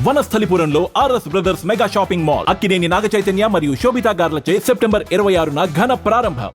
వనస్థలిపురంలో RS brothers mega shopping mall Akkineni Naga Chaitanya మరియు Sobhita గార్లచే September 26న ఘన ప్రారంభం.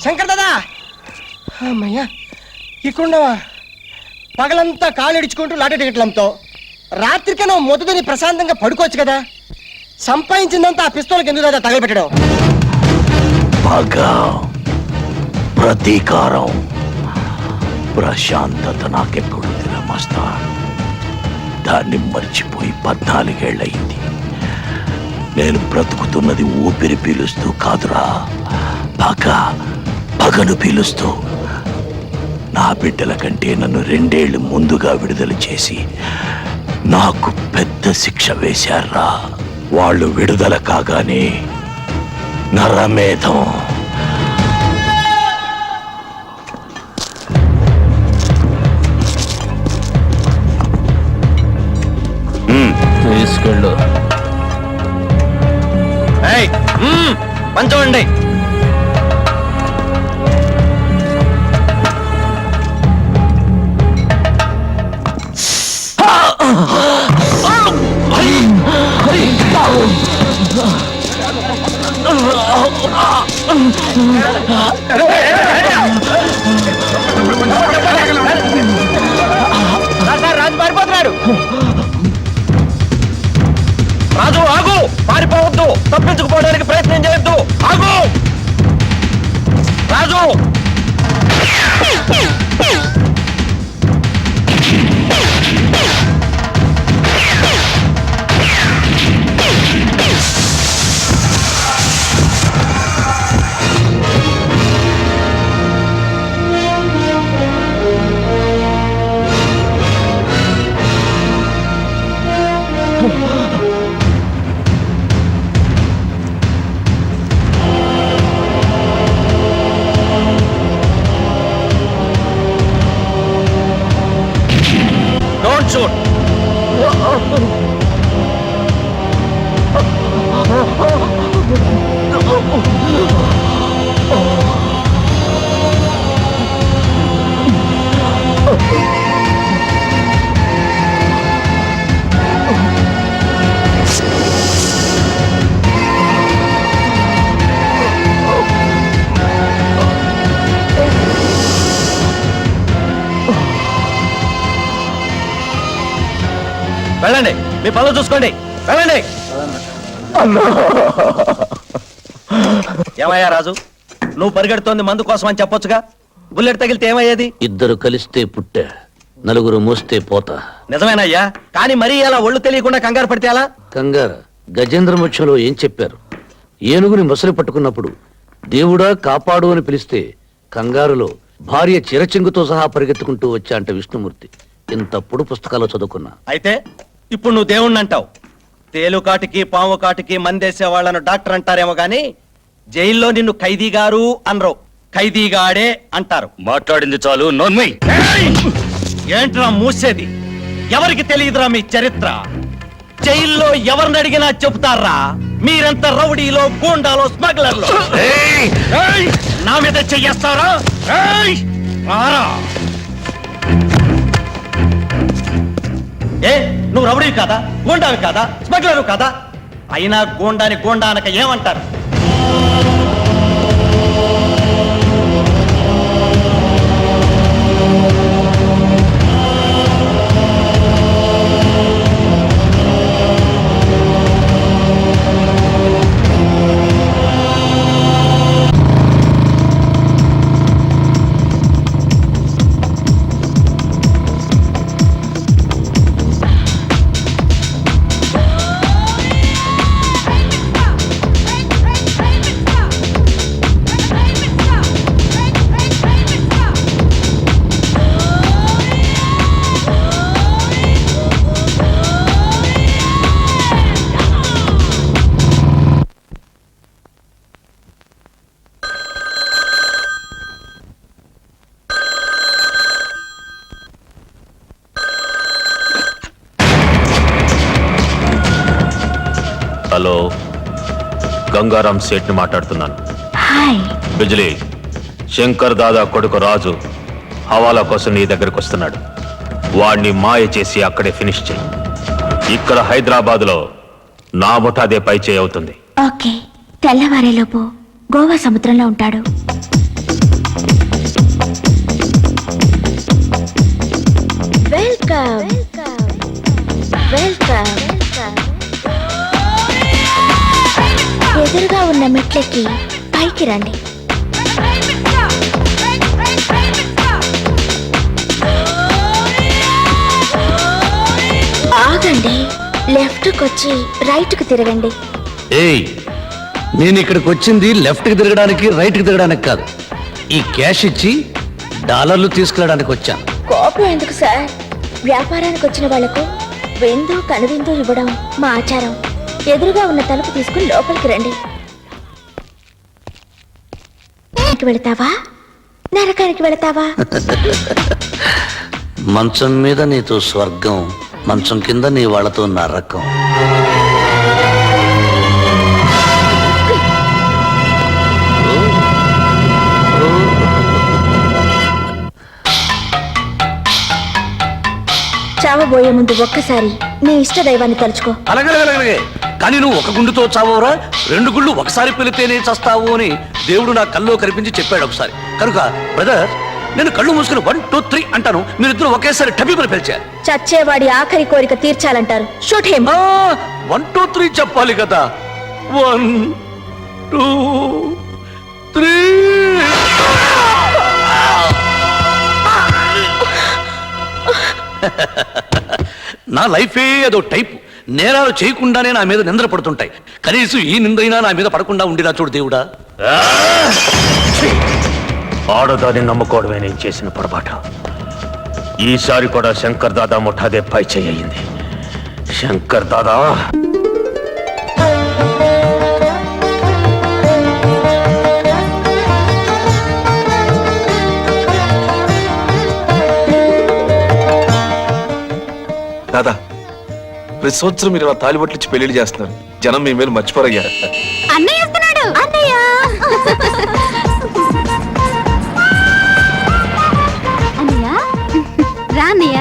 శంకర్ దాదా, అమ్మయ్యా ఇక్కడున్నావా? పగలంతా కాళ్ళిడుచుకుంటూ లాటరీ టికెట్లంతో రాత్రికే నువ్వు మొదటిని ప్రశాంతంగా పడుకోవచ్చు కదా. సంపాదించిందంతా ఆ పిస్తోల్కి ఎందుకు దాదా తగలబెట్టడం? పగ, ప్రతీకారం, ప్రశాంతత నాకెప్పుడు తినమస్తా. దాన్ని మర్చిపోయి 14 ఏళ్ళయింది. నేను బ్రతుకుతున్నది ఊపిరి పీలుస్తూ కాదురా, పగను పీలుస్తూ. నా బిడ్డల కంటే నన్ను 2 ఏళ్లు ముందుగా విడుదల చేసి నాకు పెద్ద శిక్ష వేశారా. వాళ్ళు విడుదల కాగానే నరమేధం తీసుకెళ్ళు. పంచండి. రాజు పారిపోతున్నాడు. రాజు ఆగు, పారిపోవద్దు, తప్పించుకుపోవడానికి ప్రయత్నం చేయొద్దు, ఆగు రాజు. Don't shoot. వెళ్ళండి, మీ పనులు చూసుకోండి, వెళ్ళండి. ఏమయ్యా రాజు, నువ్వు పరిగెడుతోంది మందు కోసం అని చెప్పొచ్చుగా. బుల్లెట్ తగిలితే ఏమయ్యేది? 2 కలిస్తే పుట్టే, 4 మోస్తే పోతా. నిజమేనయ్యా, కానీ మరీ అలా ఒళ్ళు తెలియకుండా కంగారు పడితే అలా? కంగారు గజేంద్ర మోక్షంలో ఏం చెప్పారు? ఏనుగుని మొసలి పట్టుకున్నప్పుడు దేవుడా కాపాడు అని పిలిస్తే కంగారులో భార్య చిరచెంగుతో సహా పరిగెత్తుకుంటూ వచ్చా అంట విష్ణుమూర్తి. ఇంతప్పుడు పుస్తకాలు చదువుకున్నా. అయితే ఇప్పుడు నువ్వు దేవుణ్ణి అంటావు. తేలుకాటికి పాము కాటికి మందేసే వాళ్ళను డాక్టర్ అంటారేమో గాని జైల్లో నిన్ను ఖైదీ గారు అనరు, ఖైదీగాడే అంటారు. మాట్లాడింది చాలు, నోన్మై. ఏంట్రా మూసేది? ఎవరికి తెలియదురా మీ చరిత్ర? జైల్లో ఎవరిని అడిగినా చెబుతారా మీరెంత రౌడీలో, గూండాలో, స్మగ్లర్లో. నా మీద చెయ్యేస్తారా? ఏ నువ్వు రౌడీ కాదా, గూండావి కాదా, స్మగ్లరు కాదా? అయినా గూండాని గూండా అనక ఏమంటారు? గంగారాం సేట్ ని మాట్లాడుతున్నాను. హాయ్. బిజిలీ, శంకర్ దాదా కొడుకు రాజు హవాలా కోసం నీ దగ్గరకు వస్తున్నాడు. వాడిని మాయ చేసి అక్కడే ఫినిష్ చేయి. ఇక్కడ హైదరాబాద్ లో నా ముఠాదే పై చేయి అవుతుంది. ఓకే, తెల్లవారేలోపు గోవా సముద్రంలో ఉంటాడు. Welcome welcome. ఎదురుగా ఉన్న మెట్లెక్కి పైకి రండి. ఆగండి, లెఫ్ట్ కొచ్చి రైట్ కు తిరగండి. ఏయ్, నేను ఇక్కడికి వచ్చింది లెఫ్ట్ కి తిరగడానికి రైట్ కి తిరగడానికి కాదు. ఈ క్యాష్ ఇచ్చి డాలర్లు తీసుకెళ్ళడానికి వచ్చాను. కోపం ఎందుకు సార్? వ్యాపారానికి వచ్చిన వాళ్లకు విందు కనువిందు ఇవ్వడం మా ఆచారం. ఎదురుగా ఉన్న తలుపు తీసుకుని లోపలికి రండి. వెళతావా నరకానికి వెళతావా? మంచం మీద నీతో స్వర్గం, మంచం కింద నీ వాళ్ళతో నరకం. చావబోయే ముందు ఒక్కసారి నీ ఇష్ట దైవాన్ని తలుచుకో. అలాగే, కానీ నువ్వు ఒక గుండుతో చావరా, 2 గుళ్ళు ఒకసారి పెలితేనే చస్తావు అని దేవుడు నా కల్లో కనిపించి చెప్పాడు ఒకసారి. కనుక బ్రదర్, నేను కళ్ళు మూసుకుని 1 2 3 అంటాను, మీరిద్దరు ఒకేసారి టబీబులు పిలిచారు. చచ్చేవాడి ఆఖరి కోరిక తీర్చాలంటారు. Shoot him. 1 2 3 చెప్పాలి కదా. 1 2 3. నా లైఫే అదో టైప్. నేరాలు చేయకుండానే నా మీద నిందలు పడుతుంటాయి. కనీసం ఈ నిందైనా నా మీద పడకుండా ఉండినా చూడు దేవుడా. ఆడదాన్ని నమ్ముకోవడమే నేను చేసిన పొరపాటు. ఈసారి కూడా శంకర్ దాదా ముఠాదే పై చేయి అయింది. శంకర్ దాదా దాదా, ప్రతి సంవత్సరం మీరు ఇలా తాలిబొట్లు ఇచ్చి పెళ్లిళ్ళు చేస్తున్నారు. జనం మీ మీద మర్చిపోరయ్యా. అన్నయ్య వస్తున్నాడు. అన్నయ్య అన్నయ్య రా అన్నయ్య.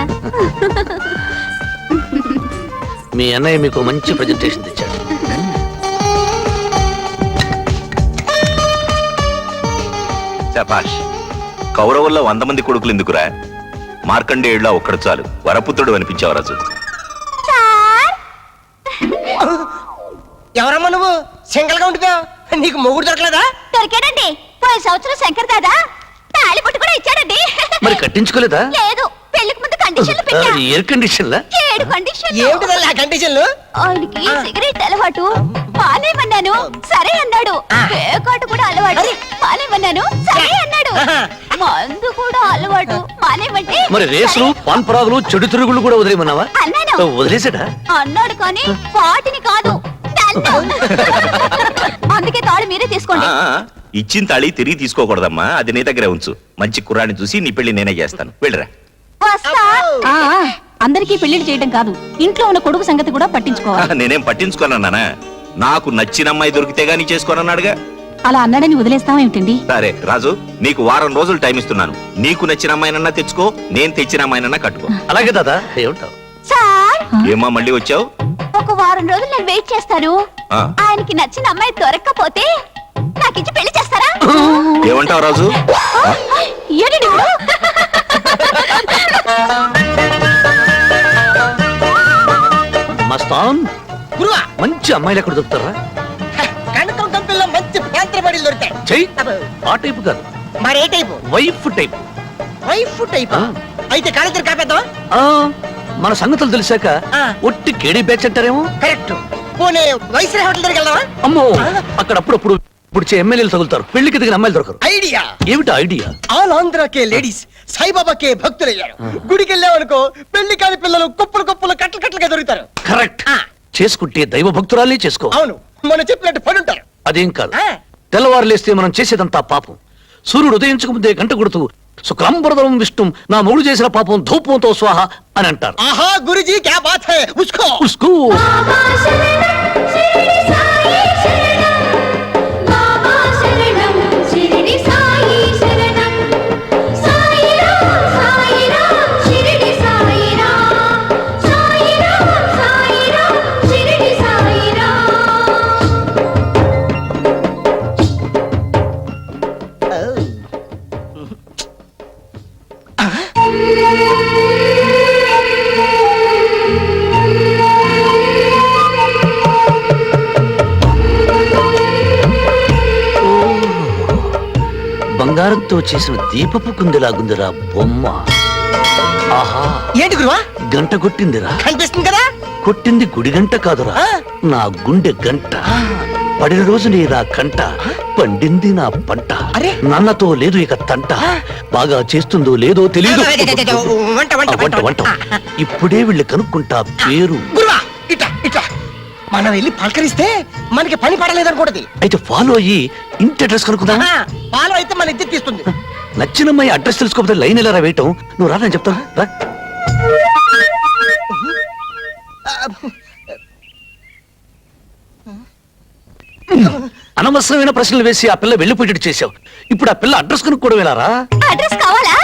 మీ అన్నయ్య మీకు మంచి ప్రజెంటేషన్ తెచ్చాడు. శభాష్. కౌరవుల్లో 100 మంది కొడుకులు ఎందుకురా? మార్కండేయుడిలా ఒక్కడు చాలు. వరపుత్రుడు అనిపించావు రాజు. ఎవరమ్మా నువ్వు? సింగల్ గా ఉంటున్నావు. నీకు మొగుడు దొరకలేదా? దొరికాడండి. పోయిన సంవత్సరం శంకర్ దాదా తాళి పట్టు కూడా ఇచ్చాడండి. మరి కట్టించుకోలేదా? లేదు, పెళ్లికి ముందు కండిషన్లు పెట్టా. ఎయిర్ కండిషన్లా? 7 కండిషన్లు. ఏమిటి ఆ కండిషన్లు? ఆయనకి సిగరెట్ అలవాటు, మానేమన్నాను సరే అన్నాడు. పేకాటు కూడా అలవాటు, మానేమన్నాను సరే అన్నాడు. మందు కూడా అలవాటు, మానేమంటే మరి రేసులు, పాన్పరాగులు, చెడు తిరుగులు కూడా వదిలేమన్నావా? అన్నాను. వదిలేసాడా? అన్నాడు కానీ వాటిని కాదు, నన్ను. అందుకే తాళి మీరే తీసుకోండి. ఇచ్చిన తాళి తిరిగి తీసుకోకూడదమ్మా. అది నీ దగ్గరే ఉంచు. మంచి కుర్రాన్ని చూసి నీ పెళ్లి నేనే చేస్తాను. వెళ్ళరా. వస్తా. అందరికీ పెళ్లిళ్ళు చేయడం కాదు, ఇంట్లో ఉన్న కొడుకు సంగతి కూడా పట్టించుకోవాలి. నేనేం పట్టించుకోనన్నానా? నాకు నచ్చిన అమ్మాయి దొరికితే గానీ చేసుకోనన్నాడుగా. అలా అన్నాడని వదిలేస్తామేమిటండి? సరే రాజు, నీకు 1 వారం రోజులు టైం ఇస్తున్నాను. నీకు నచ్చిన అమ్మాయినన్నా తెచ్చుకో, నేను తెచ్చిన అమ్మాయినన్నా కట్టుకో. అలాగే దాదా. ఏమంటావు? సార్, ఏమా మళ్ళీ వచ్చావు? ఒక 1 వారం రోజులు నేను వెయిట్ చేస్తాను. ఆ. ఆయనకి నచ్చిన అమ్మాయి దొరక్కపోతే నాకిచ్చి పెళ్లి చేస్తారా? ఏమంటావు రాజు? ఏంటండి ఇప్పుడు? మస్తాన్, గురువా, మంచి అమ్మాయిలు ఎక్కడ దొరుకుతారా? కనకం కంపెనీలో మంచి పాత్రపడిలు దొరుకుతాయి. చెయ్యి. ఆ టైపు కాదు, మరి ఏ type? Wife type. Wife type. అయితే కాలేజీ కాపేద్దాం. మన సంగతులు తెలిసాక ఆ. ఒట్టి కేడీ బ్యాచ్ అంటారేమో. కరెక్ట్. పోనీ వైస్రాయ్ హోటల్ దగ్గరికి వెళ్దామా? అమ్మో, అక్కడ అప్పుడప్పుడు ఇప్పుడు ఎమ్మెల్యేలు తగులుతారు. పెళ్లికి దిగిన అమ్మాయిలు దొరకరు. ఐడియా. ఏమిటి ఐడియా? ఆల్ ఆంధ్రాకే లేడీస్ సాయిబాబాకే భక్తులయ్యారు. గుడికి వెళ్ళామనుకో పెళ్లి కాని పిల్లలు కుప్పలు కుప్పలు కట్టలు కట్టలుగా దొరుకుతారు. కరెక్ట్. ఆ. చేసుకుంటే దైవ భక్తురాలే చేసుకో. అవును, మనం చెప్పినట్టు పడుంటారు. అదేం కాదు. ఆ. తెల్లవారు లేస్తే మనం చేసేదంతా పాపం. సూర్యుడు ఉదయించక ముందే గంట కొడుతూ శుక్లాంబరధరం విష్ణుం, నా మొగుడు చేసిన పాపం ధూపంతో స్వాహ అని అంటారు. ఆహా గురుజీ క్యా బాత్ హై. ఉస్కో ఉస్కూ. బంగారంతో చేసిన దీపపు కుందిలాగుందిరా బొమ్మ. ఆహా, ఏంటి గురువా గంట కొట్టిందిరా. కనిపిస్తుంది కదా? కొట్టింది గుడి గంట కాదురా, ఆ. నా గుండె గంట. పడిన రోజు నీ నా కంట, పండింది నా పంట. అరే. నాన్నతో లేదు ఇక తంట, బాగా చేస్తుందో లేదో తెలియదు. వంట వంట వంట వంట ఇప్పుడే వెళ్ళి కనుక్కుంటా పేరు. గురువా ఇట్లా ఇట్లా మనం వెళ్ళి పలకరిస్తే మనకి పని పడలేదనుకోండి. అయితే ఫాలో అయ్యి ఇంటి అడ్రస్ కనుక్కుందా. పాలు అయితే మన ఇద్దరు తీస్తుంది. నచ్చినమ్మాయి అడ్రస్ తెలుసుకోకపోతే లైన్ ఎలా వేయటం. నువ్వు రా, నేను చెప్తాను రా. అనవసరమైన ప్రశ్నలు వేసి ఆ పిల్ల వెళ్ళిపోయేటట్టు చేశావు. ఇప్పుడు ఆ పిల్ల అడ్రస్ కనుక్కోవడం వెళ్ళారా? అడ్రస్ కావాలా?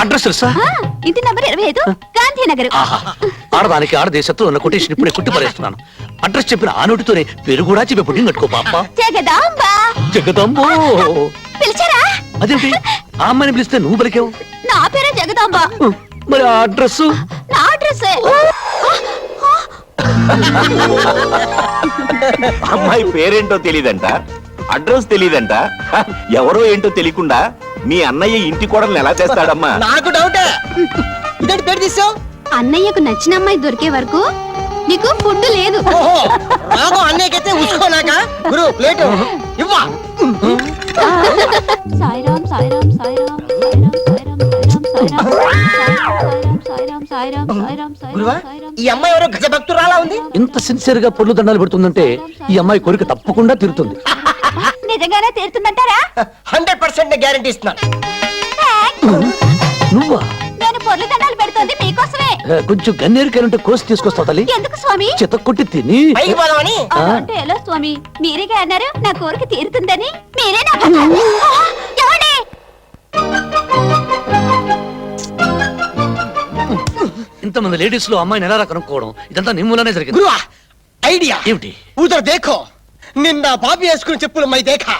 అడ్రస్ తెలుసా? ఇంటి నంబర్ 25 గాంధీనగర్. ఆహా, ఆడదానికి ఆడదేశత్వం ఉన్న కొటేషన్ ఇప్పుడే కుట్టి పడేస్తున్నాను. అడ్రస్ చెప్పిన ఆ నోటితోనే పేరు కూడా చెప్పి పుట్టింగ్ కట్టుకో పాప. జగదాంబ. జగదాంబో. పిలిచారా? అదేంటి ఆ అమ్మాయిని పిలిస్తే నువ్వు పలికావు? నా పేరే జగదాంబ. మరి ఆ అడ్రస్? నా అడ్రస్ అమ్మాయి పేరేంటో తెలీదంట, అడ్రస్ తెలీదంట. ఎవరో ఏంటో తెలియకుండా మీ అన్నయ్య ఇంటి కోడల్ని ఎలా చేస్తాడమ్మా? నాకు డౌటే. ఇదేంటి పేరు తీసావు? అన్నయ్యకు నచ్చిన అమ్మాయి దొరికే వరకు నీకు ఫుడ్ లేదు. ఓహో, నాకు అన్నయ్యకైతే ఉసుకోనాక గురు ప్లేట్ ఇవ్వా. సాయిరాం సాయిరాం సాయిరాం సాయిరాం సాయిరాం సాయిరాం సాయిరాం సాయిరాం గురువా సాయిరాం. ఈ అమ్మాయి ఎవరో గజ భక్తురాలా ఉంది. ఇంత సిన్సియర్ గా పొర్లు దండాలు పెడుతుందంటే ఈ అమ్మాయి కోరిక తప్పకుండా తీరుతుంది. నిజంగానే తీరుతుందంటారా? 100% గ్యారెంటీ ఇస్తున్నాను. నువ్వా? నేను పొర్లు దండాలు పెడుతోంది మీకోసమే. కొంచెం గన్నేరు కేరంటే కోసి తీసుకొస్తావు తల్లి. ఎందుకు స్వామి? చిత్త కొట్టి తిని. పైకి పోదామని. అలా అంటే ఎలా స్వామి? మీరేగా అన్నారు నా కోరిక తీరుతుందని. మీరే నా ఏమండి? ఇంతమంది లేడీస్ లో అమ్మాయిని ఎలా కనుక్కోవడం, ఇదంతా నిమ్మూలనే జరిగింది. గురువా ఐడియా ఏమిటి? ఉదర్ దేఖో, నిన్న బాబీ వేసుకున్న చెప్పులు మై దేఖా.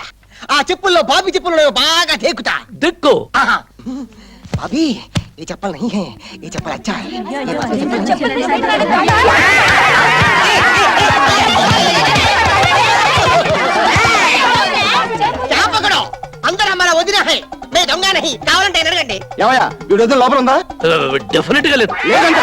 ఆ చెప్పుల్లో బాబీ చెప్పులు బాగా దేకుతా. దిక్కు. ఆహా. బాబీ ये चप्पल नहीं है, ये चप्पल अच्छा है. क्या पकड़ो, अंदर हमारा वजीरा है, मैं दंगा नहीं. కావాలంటే అడగండి. ఏమయ్యా వీడు లోపల ఉందా? డెఫినెట్ గా లేదు. లేదంటే